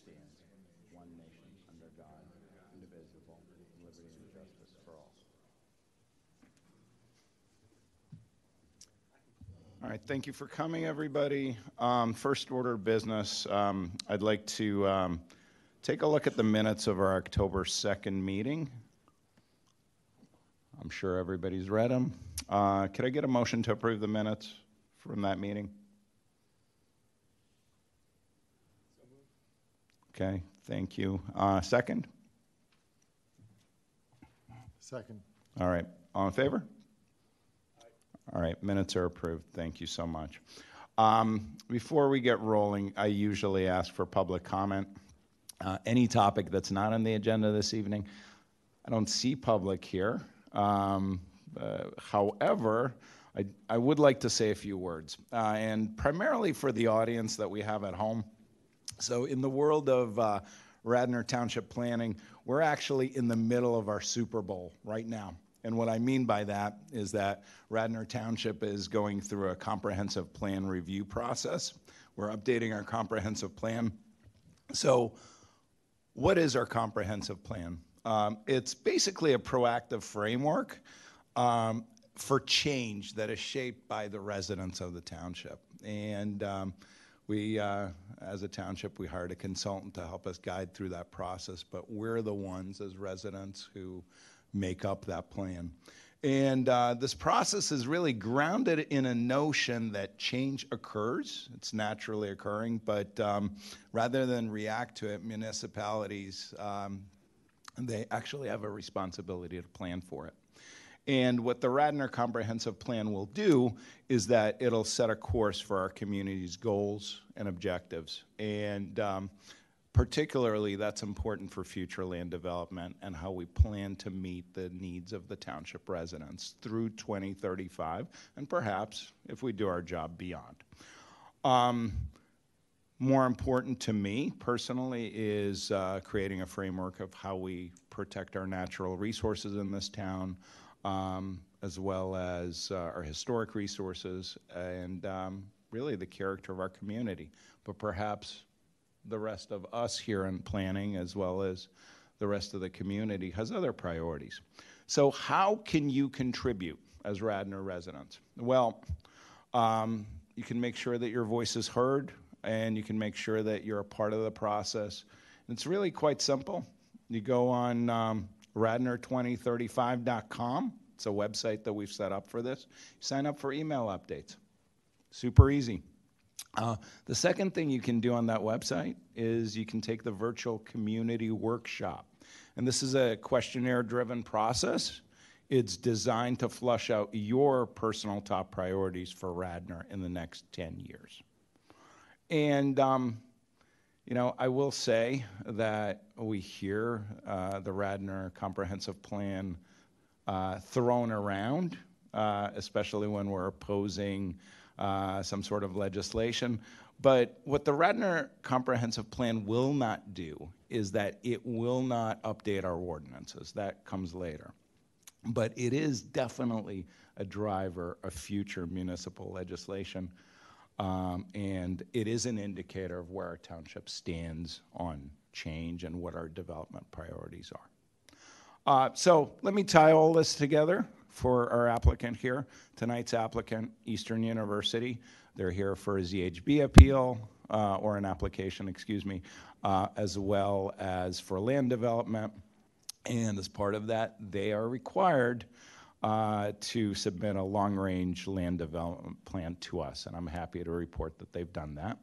stands, one nation, under God, indivisible, with liberty and justice for all. All right, thank you for coming, everybody. First order of business, I'd like to take a look at the minutes of our October 2nd meeting. I'm sure everybody's read them. Could I get a motion to approve the minutes from that meeting? Okay, thank you. Second? Second. All right, all in favor? All right, minutes are approved. Thank you so much. Before we get rolling, I usually ask for public comment. Any topic that's not on the agenda this evening, I don't see public here. However, I would like to say a few words, and primarily for the audience that we have at home. So in the world of Radnor Township planning, we're actually in the middle of our Super Bowl right now. And what I mean by that is that Radnor Township is going through a comprehensive plan review process. We're updating our comprehensive plan. So what is our comprehensive plan? It's basically a proactive framework for change that is shaped by the residents of the township. And we, as a township, we hired a consultant to help us guide through that process, but we're the ones as residents who make up that plan. And this process is really grounded in a notion that change occurs. It's naturally occurring, but rather than react to it, municipalities, they actually have a responsibility to plan for it. And what the Radnor Comprehensive Plan will do is that it'll set a course for our community's goals and objectives. And particularly, that's important for future land development and how we plan to meet the needs of the township residents through 2035, and perhaps, if we do our job, beyond. More important to me, personally, is creating a framework of how we protect our natural resources in this town, as well as our historic resources, and really the character of our community. But perhaps the rest of us here in planning, as well as the rest of the community, has other priorities. So how can you contribute as Radnor residents? Well, you can make sure that your voice is heard, and you can make sure that you're a part of the process. And it's really quite simple. You go on radnor2035.com. It's a website that we've set up for this. You sign up for email updates. Super easy. The second thing you can do on that website is you can take the virtual community workshop. And this is a questionnaire-driven process. It's designed to flush out your personal top priorities for Radnor in the next 10 years. And, you know, I will say that we hear the Radnor Comprehensive Plan thrown around, especially when we're opposing some sort of legislation. But what the Radnor Comprehensive Plan will not do is that it will not update our ordinances. That comes later. But it is definitely a driver of future municipal legislation, and it is an indicator of where our township stands on change and what our development priorities are. So let me tie all this together for our applicant here. Tonight's applicant, Eastern University. They're here for a ZHB appeal, or an application, excuse me, as well as for land development. And as part of that, they are required to submit a long-range land development plan to us, and I'm happy to report that they've done that.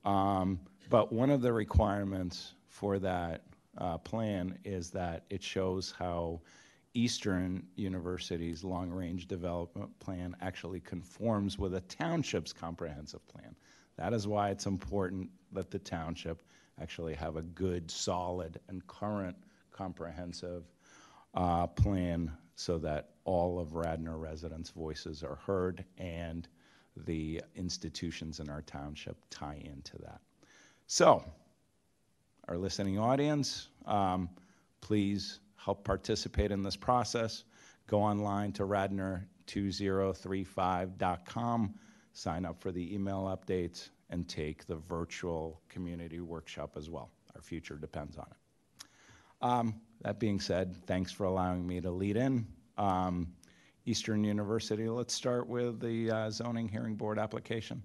But one of the requirements for that plan is that it shows how Eastern University's long-range development plan actually conforms with a township's comprehensive plan. That is why it's important that the township actually have a good, solid, and current comprehensive plan so that all of Radnor residents' voices are heard and the institutions in our township tie into that. So, our listening audience, please help participate in this process. Go online to radnor2035.com, sign up for the email updates, and take the virtual community workshop as well. Our future depends on it. That being said, thanks for allowing me to lead in. Eastern University, let's start with the zoning hearing board application.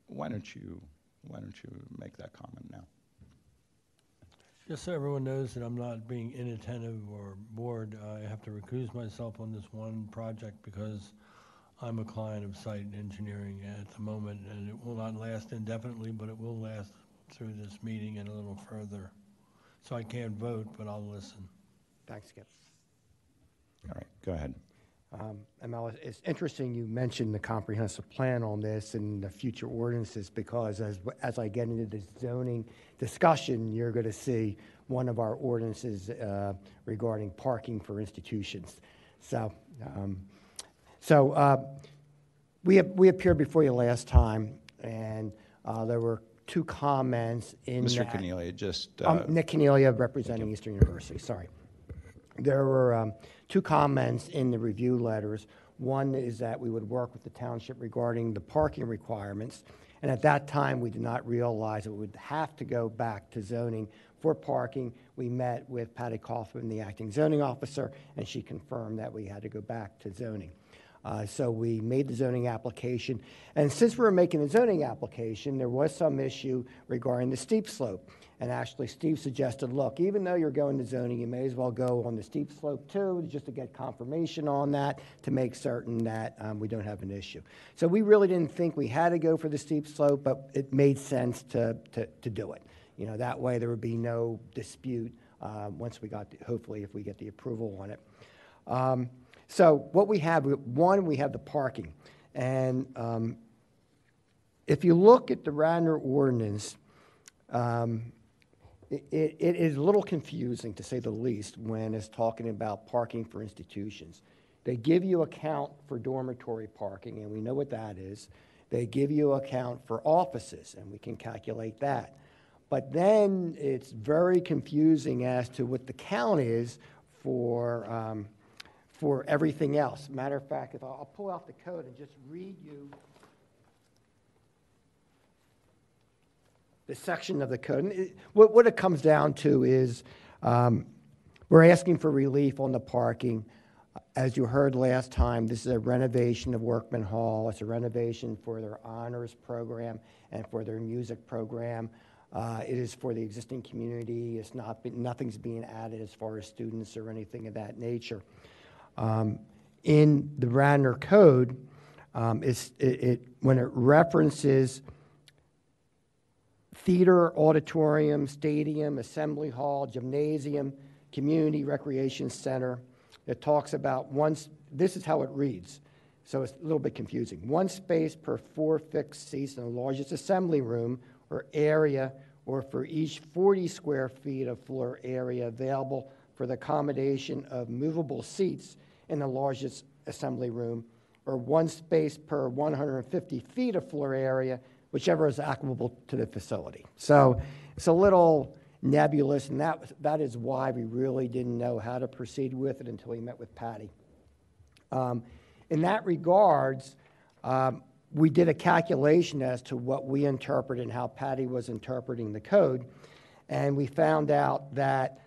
Why don't you make that comment now? Just so everyone knows that I'm not being inattentive or bored, I have to recuse myself on this one project because I'm a client of site engineering at the moment, and it will not last indefinitely, but it will last through this meeting and a little further. So I can't vote, but I'll listen. Thanks, Skip. All right, go ahead. Mel, it's interesting you mentioned the comprehensive plan on this and the future ordinances, because as I get into the zoning discussion, you're going to see one of our ordinances regarding parking for institutions. So we appeared before you last time, and there were two comments in Mr. that. Cornelia, just... Nick Cornelia, representing Eastern University, sorry. There were two comments in the review letters. One is that we would work with the township regarding the parking requirements, and at that time we did not realize that we would have to go back to zoning for parking. We met with Patty Kaufman, the acting zoning officer, and she confirmed that we had to go back to zoning. So we made the zoning application, and since we were making the zoning application, there was some issue regarding the steep slope. And actually, Steve suggested, look, even though you're going to zoning, you may as well go on the steep slope too, just to get confirmation on that, to make certain that we don't have an issue. So we really didn't think we had to go for the steep slope, but it made sense to do it. You know, that way there would be no dispute once we got, hopefully, if we get the approval on it. So what we have, one, we have the parking. And if you look at the Radnor ordinance, it is a little confusing, to say the least, when it's talking about parking for institutions. They give you a count for dormitory parking, and we know what that is. They give you a count for offices, and we can calculate that. But then it's very confusing as to what the count is for everything else. Matter of fact, if I'll pull out the code and just read you the section of the code. And what it comes down to is we're asking for relief on the parking. As you heard last time, this is a renovation of Workman Hall. It's a renovation for their honors program and for their music program. It is for the existing community. It's nothing's being added as far as students or anything of that nature. In the Radnor Code, when it references theater, auditorium, stadium, assembly hall, gymnasium, community recreation center, it talks about this is how it reads, so it's a little bit confusing. One space per 4 fixed seats in the largest assembly room or area, or for each 40 square feet of floor area available for the accommodation of movable seats in the largest assembly room, or one space per 150 feet of floor area, whichever is applicable to the facility. So it's a little nebulous, and that is why we really didn't know how to proceed with it until we met with Patty. In that regards, we did a calculation as to what we interpret and how Patty was interpreting the code, and we found out that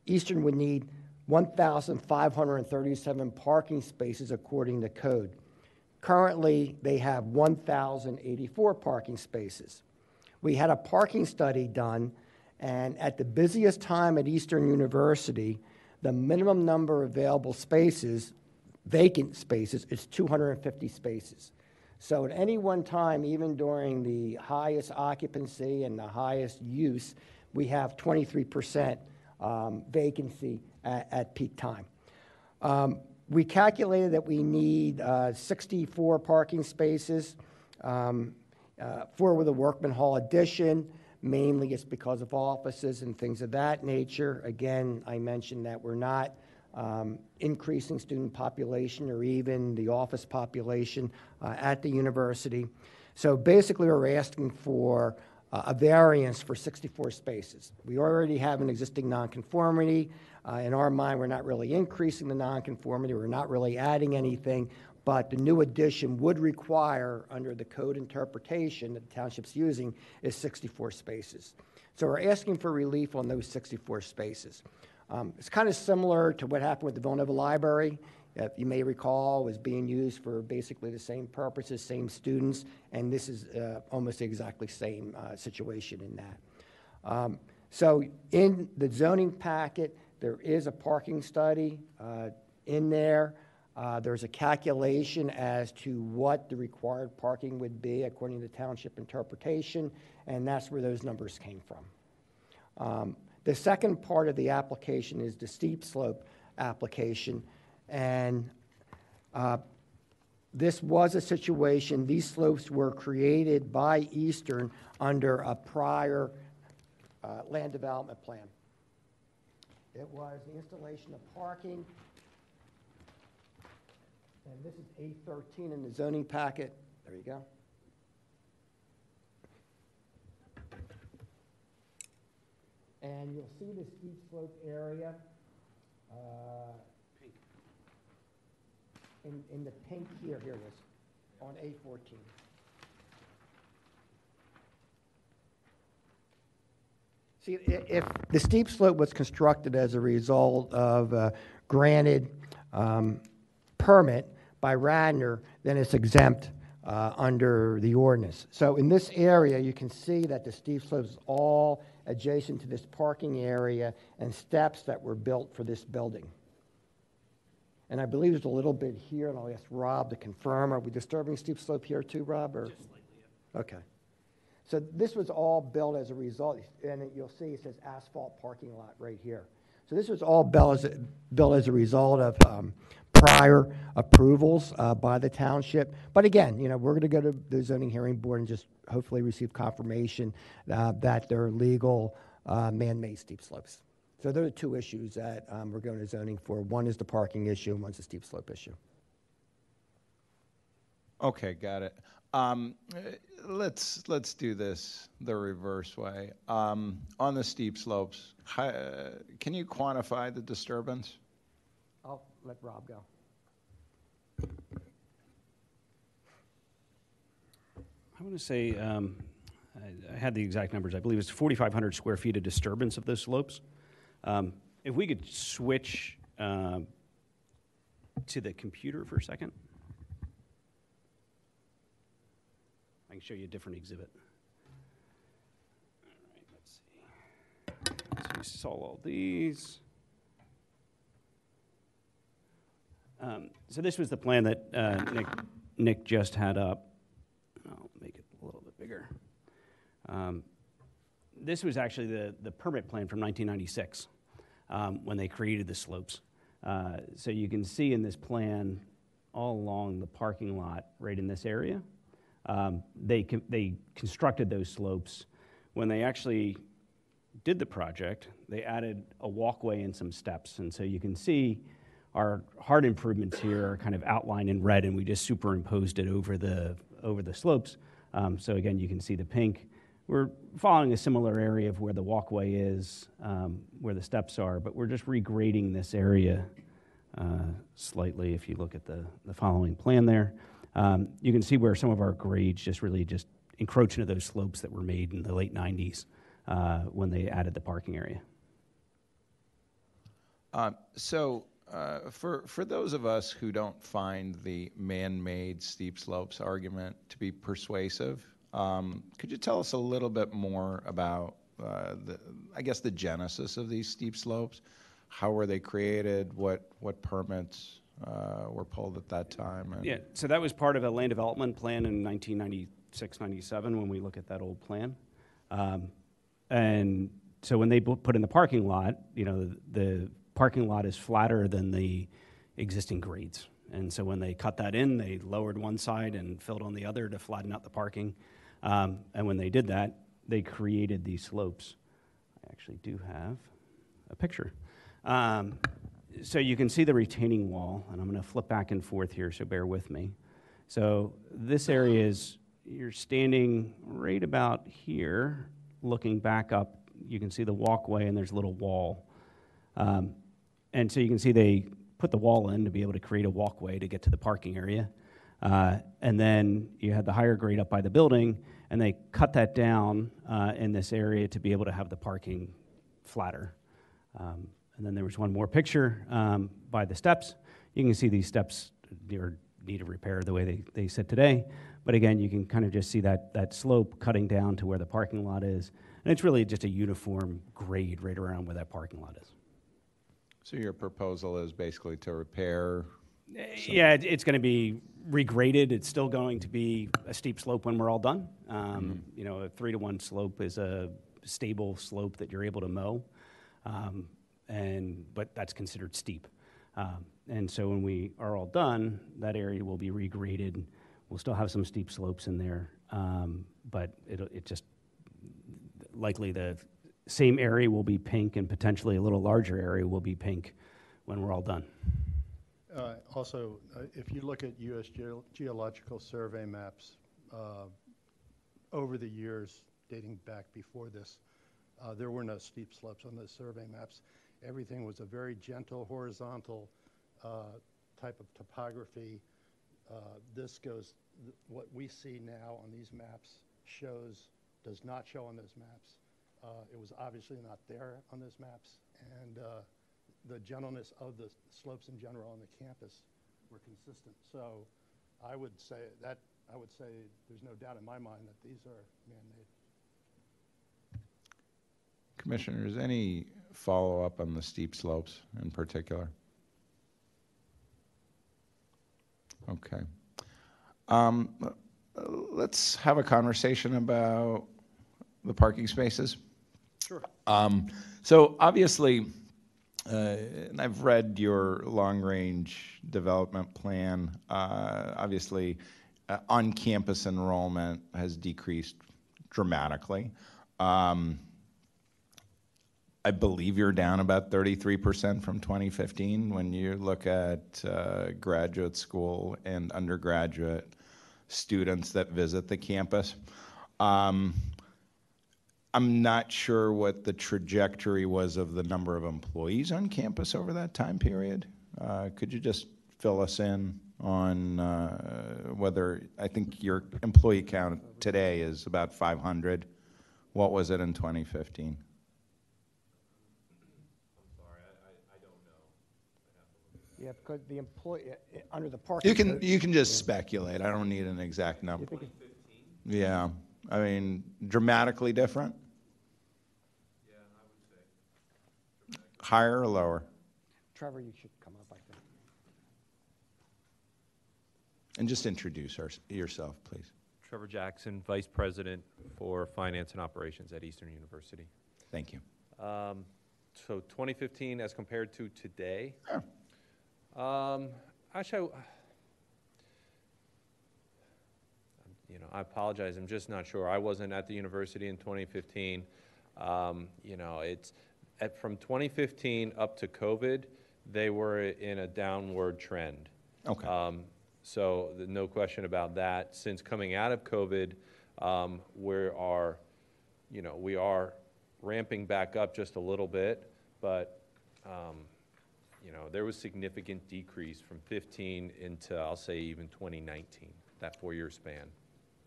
Eastern would need 1,537 parking spaces according to code. Currently, they have 1,084 parking spaces. We had a parking study done, and at the busiest time at Eastern University, the minimum number of available spaces, vacant spaces, is 250 spaces. So at any one time, even during the highest occupancy and the highest use, we have 23% vacancy at peak time. We calculated that we need 64 parking spaces, 4 with a Workman Hall addition. Mainly it's because of offices and things of that nature. Again, I mentioned that we're not increasing student population or even the office population at the university. So basically we're asking for a variance for 64 spaces. We already have an existing nonconformity. In our mind, we're not really increasing the nonconformity, we're not really adding anything, but the new addition would require, under the code interpretation that the township's using, is 64 spaces. So we're asking for relief on those 64 spaces. It's kind of similar to what happened with the Villanova Library. If you may recall, was being used for basically the same purposes, same students, and this is almost the exactly same situation in that. So in the zoning packet, there is a parking study in there. There's a calculation as to what the required parking would be according to township interpretation, and that's where those numbers came from. The second part of the application is the steep slope application, and this was a situation, these slopes were created by Eastern under a prior land development plan. It was the installation of parking, and this is A13 in the zoning packet. There you go. And you'll see the steep slope area in the pink here. Here it is, on A14. See, if the steep slope was constructed as a result of a granted permit by Radnor, then it's exempt under the ordinance. So in this area, you can see that the steep slope is all adjacent to this parking area and steps that were built for this building. And I believe there's a little bit here, and I'll ask Rob to confirm. Are we disturbing steep slope here too, Rob? Or? Just slightly, yeah. Okay. So this was all built as a result, and you'll see it says asphalt parking lot right here. So this was all built as a result of prior approvals by the township. But again, you know, we're going to go to the zoning hearing board and just hopefully receive confirmation that they're legal man-made steep slopes. So there are two issues that we're going to zoning for. One is the parking issue, and one's the steep slope issue. Okay, got it. Let's do this the reverse way. On the steep slopes, can you quantify the disturbance? I'll let Rob go. I want to say, I had the exact numbers. I believe it's 4,500 square feet of disturbance of those slopes. If we could switch to the computer for a second. I can show you a different exhibit. All right, let's see. So we saw all these. So this was the plan that Nick just had up. I'll make it a little bit bigger. This was actually the permit plan from 1996 when they created the slopes. So you can see in this plan all along the parking lot right in this area. They constructed those slopes. When they actually did the project, they added a walkway and some steps. And so you can see our hard improvements here are kind of outlined in red, and we just superimposed it over the slopes. So again, you can see the pink. We're following a similar area of where the walkway is, where the steps are, but we're just regrading this area slightly. If you look at the following plan there, you can see where some of our grades just encroach into those slopes that were made in the late 90s when they added the parking area. For those of us who don't find the man-made steep slopes argument to be persuasive, could you tell us a little bit more about the genesis of these steep slopes? How were they created? What permits were pulled at that time? Yeah, so that was part of a land development plan in 1996, 97 when we look at that old plan. And so when they put in the parking lot, you know, the parking lot is flatter than the existing grades. And so when they cut that in, they lowered one side and filled on the other to flatten out the parking. And when they did that, they created these slopes. I actually do have a picture. So you can see the retaining wall, and I'm going to flip back and forth here, so bear with me. So this area is, you're standing right about here, looking back up. You can see the walkway, and there's a little wall. And so you can see they put the wall in to be able to create a walkway to get to the parking area. And then you had the higher grade up by the building, and they cut that down in this area to be able to have the parking flatter. And then there was one more picture by the steps. You can see these steps need a repair the way they sit today. But again, you can kind of just see that slope cutting down to where the parking lot is. And it's really just a uniform grade right around where that parking lot is. So your proposal is basically to repair? Yeah, it's going to be regraded. It's still going to be a steep slope when we're all done. You know, a 3-to-1 slope is a stable slope that you're able to mow, but that's considered steep. And so when we are all done, that area will be regraded. We'll still have some steep slopes in there, but it just likely the same area will be pink, and potentially a little larger area will be pink when we're all done. Also, if you look at U.S. Geological Survey maps over the years dating back before this, there were no steep slopes on those survey maps. Everything was a very gentle, horizontal type of topography. What we see now on these maps does not show on those maps. It was obviously not there on those maps, and the gentleness of the slopes in general on the campus were consistent. So I would say there's no doubt in my mind that these are man-made. Commissioners, any follow-up on the steep slopes in particular? Okay. Let's have a conversation about the parking spaces. Sure. So obviously, and I've read your long-range development plan. Obviously, on-campus enrollment has decreased dramatically. I believe you're down about 33% from 2015 when you look at graduate school and undergraduate students that visit the campus. I'm not sure what the trajectory was of the number of employees on campus over that time period. Could you just fill us in on whether, I think your employee count today is about 500. What was it in 2015? Yeah, because the employee, under the parking. You can just speculate. I don't need an exact number. Yeah, I mean, dramatically different? Yeah, I would say. Higher or lower? Trevor, you should come up, I think. And just introduce yourself, please. Trevor Jackson, Vice President for Finance and Operations at Eastern University. Thank you. So 2015 as compared to today? Sure. Actually, I apologize. I'm just not sure. I wasn't at the university in 2015. It's from 2015 up to COVID, they were in a downward trend. Okay. So no question about that. Since coming out of COVID, we are ramping back up just a little bit, but there was significant decrease from 15 into, I'll say, even 2019, that 4-year span.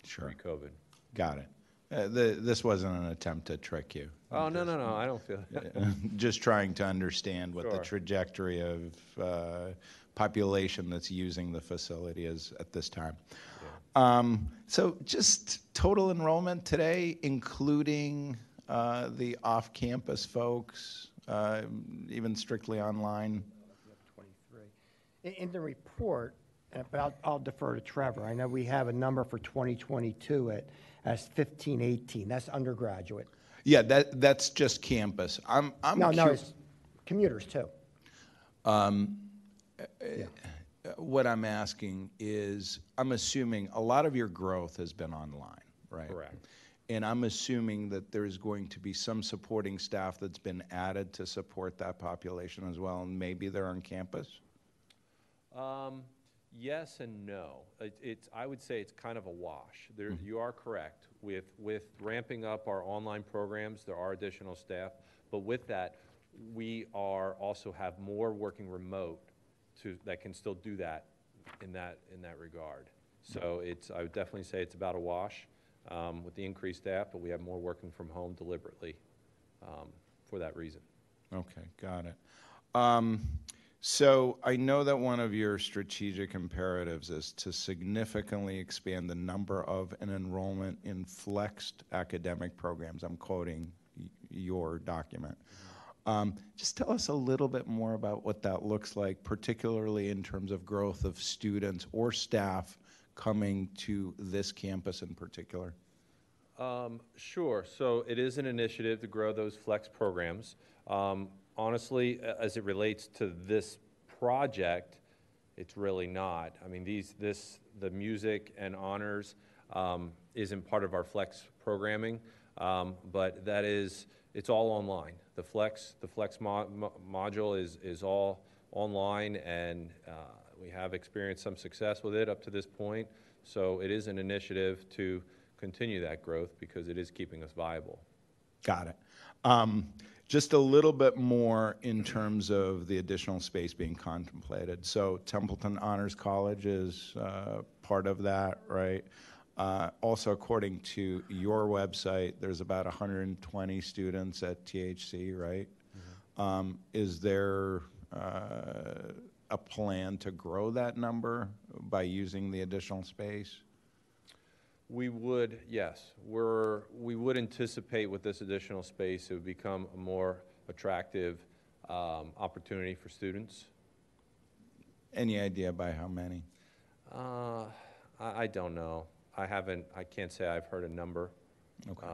Sure. Pre-COVID. Got it. This wasn't an attempt to trick you. Oh, no, I don't feel that. Just trying to understand what the Sure. trajectory of population that's using the facility is at this time. Yeah. So just total enrollment today, including the off-campus folks, even strictly online? 23. In the report, but I'll defer to Trevor. I know we have a number for 2022 as 1518. That's undergraduate. Yeah, that's just campus. No, it's commuters too. What I'm asking is, I'm assuming a lot of your growth has been online, right? Correct. And I'm assuming that there's going to be some supporting staff that's been added to support that population as well, and maybe they're on campus? Yes and no. I would say it's kind of a wash. You are correct. With ramping up our online programs, there are additional staff. But with that, we are also have more working remote that can still do that in that regard. So I would definitely say it's about a wash with the increased staff, but we have more working from home deliberately for that reason. Okay, got it. So I know that one of your strategic imperatives is to significantly expand the number of and enrollment in flexed academic programs. I'm quoting your document. Just tell us a little bit more about what that looks like, particularly in terms of growth of students or staff coming to this campus in particular. Sure. So it is an initiative to grow those flex programs. Honestly, as it relates to this project, it's really not. I mean, the music and honors isn't part of our flex programming, but it's all online. The flex module is all online, and we have experienced some success with it up to this point. So it is an initiative to continue that growth because it is keeping us viable. Got it. Just a little bit more in terms of the additional space being contemplated. So Templeton Honors College is part of that, right? Also, according to your website, there's about 120 students at THC, right? Mm-hmm. Is there a plan to grow that number by using the additional space? We would, yes. We would anticipate with this additional space it would become a more attractive opportunity for students. Any idea by how many? I don't know. I can't say I've heard a number. Okay.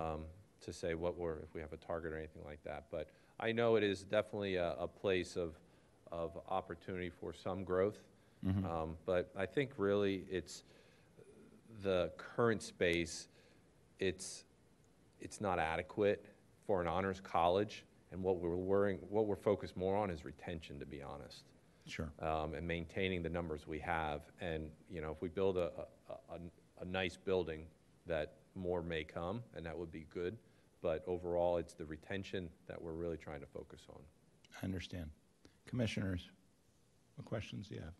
To say if we have a target or anything like that. But I know it is definitely a place of opportunity for some growth. Mm-hmm. But I think really it's the current space, it's not adequate for an honors college, and what we're focused more on is retention, to be honest. Sure. And maintaining the numbers we have, and if we build a nice building, that more may come, and that would be good. But overall, it's the retention that we're really trying to focus on. I understand. Commissioners, what questions do you have?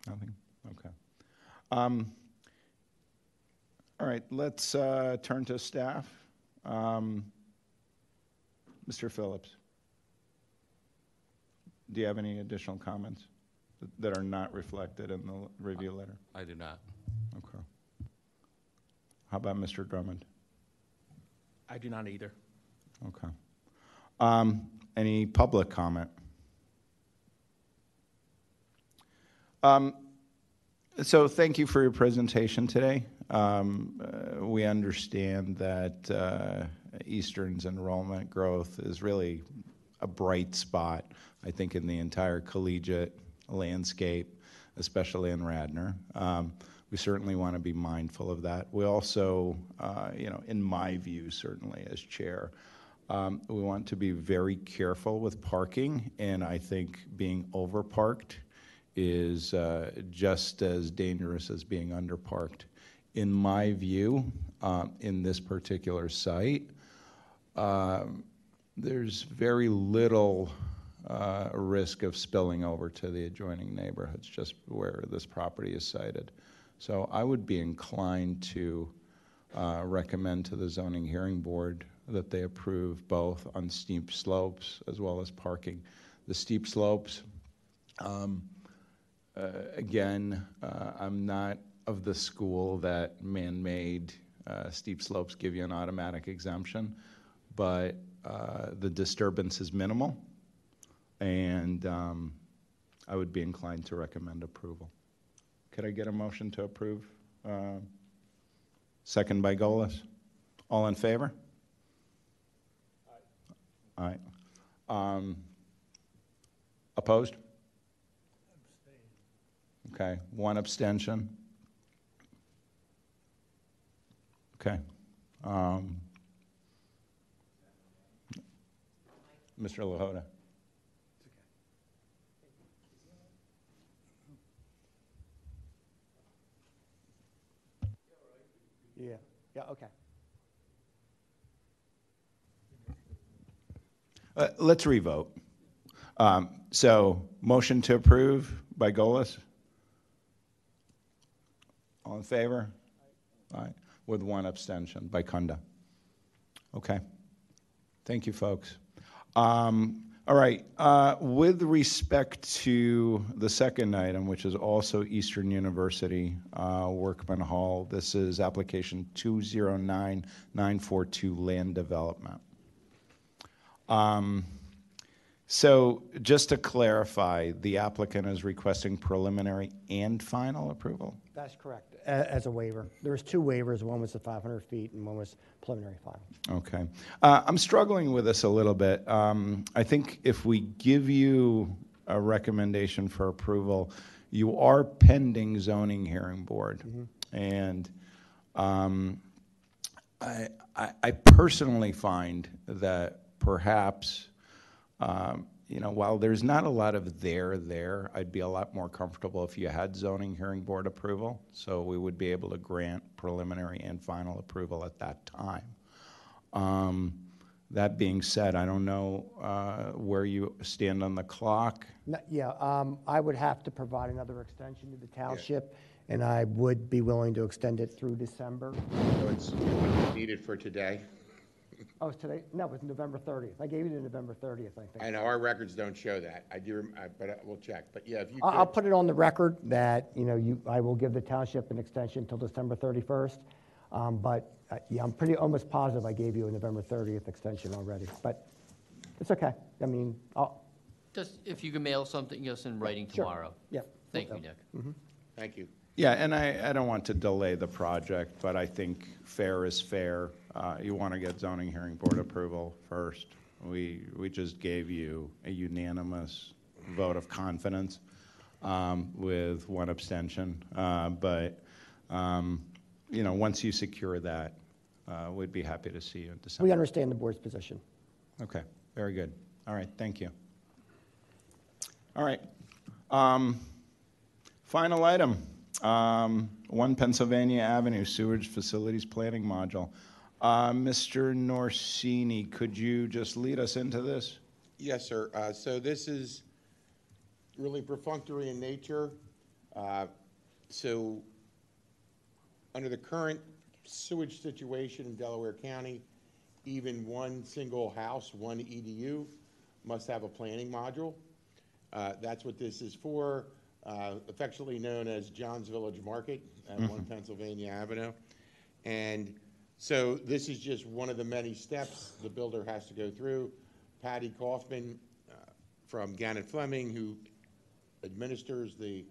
Nothing? Okay. All right, let's turn to staff. Mr. Phillips, do you have any additional comments that are not reflected in the review letter? I do not. Okay. How about Mr. Drummond? I do not either. Okay. Any public comment? So thank you for your presentation today. We understand that Eastern's enrollment growth is really a bright spot, I think, in the entire collegiate landscape, especially in Radnor. We certainly want to be mindful of that. We also, in my view, certainly as chair, we want to be very careful with parking, and I think being overparked is just as dangerous as being underparked. In my view, in this particular site, there's very little risk of spilling over to the adjoining neighborhoods, just where this property is sited. So I would be inclined to recommend to the zoning hearing board that they approve both on steep slopes as well as parking. The steep slopes, again, I'm not of the school that man-made steep slopes give you an automatic exemption, but the disturbance is minimal, and I would be inclined to recommend approval. Could I get a motion to approve? Second by Golis. All in favor? Aye. Aye. Opposed? Okay, one abstention. Okay. Mr. Lahota. Yeah, okay. Let's revote. So, motion to approve by Golis? All in favor? Aye. With one abstention by Kunda. Okay. Thank you, folks. All right. With respect to the second item, which is also Eastern University, Workman Hall, this is application 209942, land development. So just to clarify, the applicant is requesting preliminary and final approval? That's correct, as a waiver. There was two waivers. One was the 500 feet and one was preliminary final. Okay. I'm struggling with this a little bit. I think if we give you a recommendation for approval, you are pending zoning hearing board. And I personally find that perhaps, while there's not a lot of there, I'd be a lot more comfortable if you had zoning hearing board approval. So we would be able to grant preliminary and final approval at that time. That being said, I don't know where you stand on the clock. I would have to provide another extension to the township, and I would be willing to extend it through December. So it's needed for today. Oh, it's today? No, it was November 30th. I gave you the November 30th, I think. I know our records don't show that. I do, but we'll check. But yeah, if you I'll could, put it on the record that, I will give the township an extension until December 31st. But I'm almost positive I gave you a November 30th extension already. But it's okay. I mean, Just if you can mail something us in writing Sure. tomorrow. Yeah. Thank will you, do. Nick. thank you. Yeah, and I don't want to delay the project, but I think fair is fair. You want to get zoning hearing board approval first. We just gave you a unanimous vote of confidence with one abstention. But once you secure that, we'd be happy to see you in December. We understand the board's position. Okay, very good. All right, thank you. All right. Final item. 1 Pennsylvania Avenue Sewage Facilities Planning Module. Mr. Norsini, could you just lead us into this? Yes, sir. So this is really perfunctory in nature. So under the current sewage situation in Delaware County, even one single house, one EDU, must have a planning module. That's what this is for, affectionately known as John's Village Market at 1 Pennsylvania Avenue. And so this is just one of the many steps the builder has to go through. Patty Kaufman from Gannett Fleming, who administers the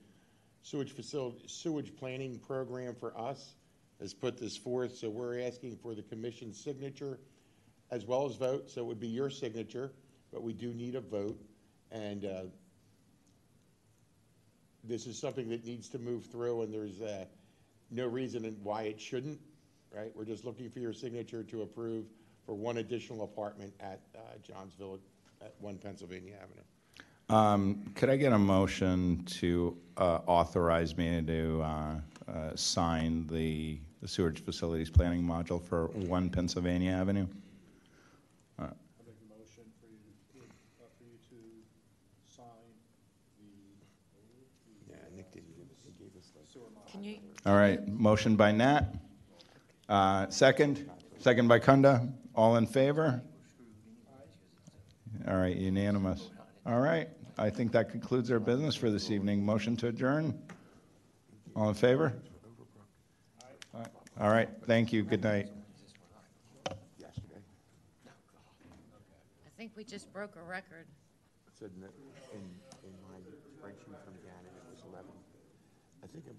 sewage planning program for us, has put this forth. So we're asking for the commission's signature as well as vote. So it would be your signature, but we do need a vote. And this is something that needs to move through, and there's no reason why it shouldn't, right? We're just looking for your signature to approve for one additional apartment at John's Village at 1 Pennsylvania Avenue. Could I get a motion to authorize me to sign the sewage facilities planning module for 1 Pennsylvania Avenue? I make a motion for you to sign Yeah, Nick did. He gave us like. Can you, All right, motion by Nat. Second by Kunda. All in favor? All right, unanimous. All right, I think that concludes our business for this evening. Motion to adjourn. All in favor? All right, thank you. Good night. Yesterday. I think we just broke a record. It said in my spreadsheet from Gannett, it was 11. I think it